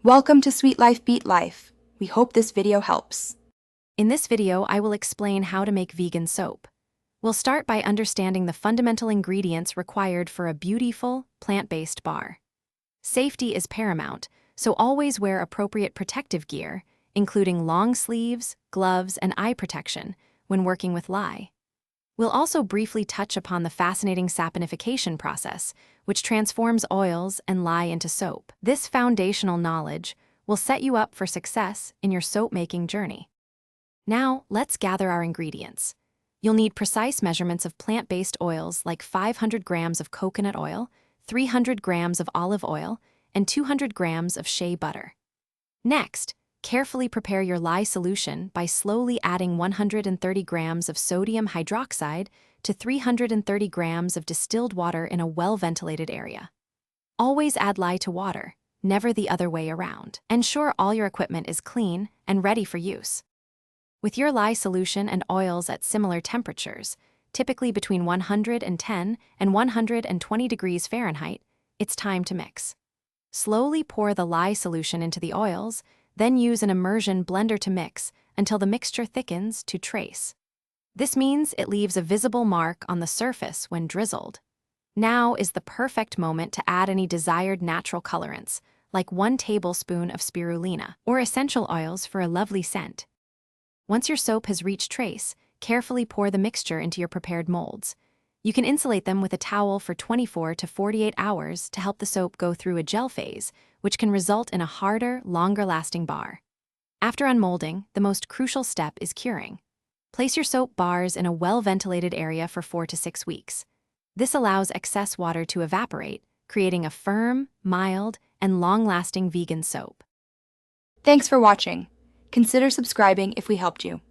Welcome to Sweet Life Beat Life. We hope this video helps. In this video, I will explain how to make vegan soap. We'll start by understanding the fundamental ingredients required for a beautiful, plant-based bar. Safety is paramount, so always wear appropriate protective gear, including long sleeves, gloves, and eye protection, when working with lye. We'll also briefly touch upon the fascinating saponification process, which transforms oils and lye into soap. This foundational knowledge will set you up for success in your soap-making journey. Now, let's gather our ingredients. You'll need precise measurements of plant-based oils like 500 grams of coconut oil, 300 grams of olive oil, and 200 grams of shea butter. Next, carefully prepare your lye solution by slowly adding 130 grams of sodium hydroxide to 330 grams of distilled water in a well-ventilated area. Always add lye to water, never the other way around. Ensure all your equipment is clean and ready for use. With your lye solution and oils at similar temperatures, typically between 110 and 120 degrees Fahrenheit, it's time to mix. Slowly pour the lye solution into the oils, then use an immersion blender to mix until the mixture thickens to trace. This means it leaves a visible mark on the surface when drizzled. Now is the perfect moment to add any desired natural colorants, like 1 tablespoon of spirulina or essential oils for a lovely scent. Once your soap has reached trace, carefully pour the mixture into your prepared molds. You can insulate them with a towel for 24 to 48 hours to help the soap go through a gel phase, which can result in a harder, longer-lasting bar. After unmolding, the most crucial step is curing. Place your soap bars in a well-ventilated area for 4 to 6 weeks. This allows excess water to evaporate, creating a firm, mild, and long-lasting vegan soap. Thanks for watching. Consider subscribing if we helped you.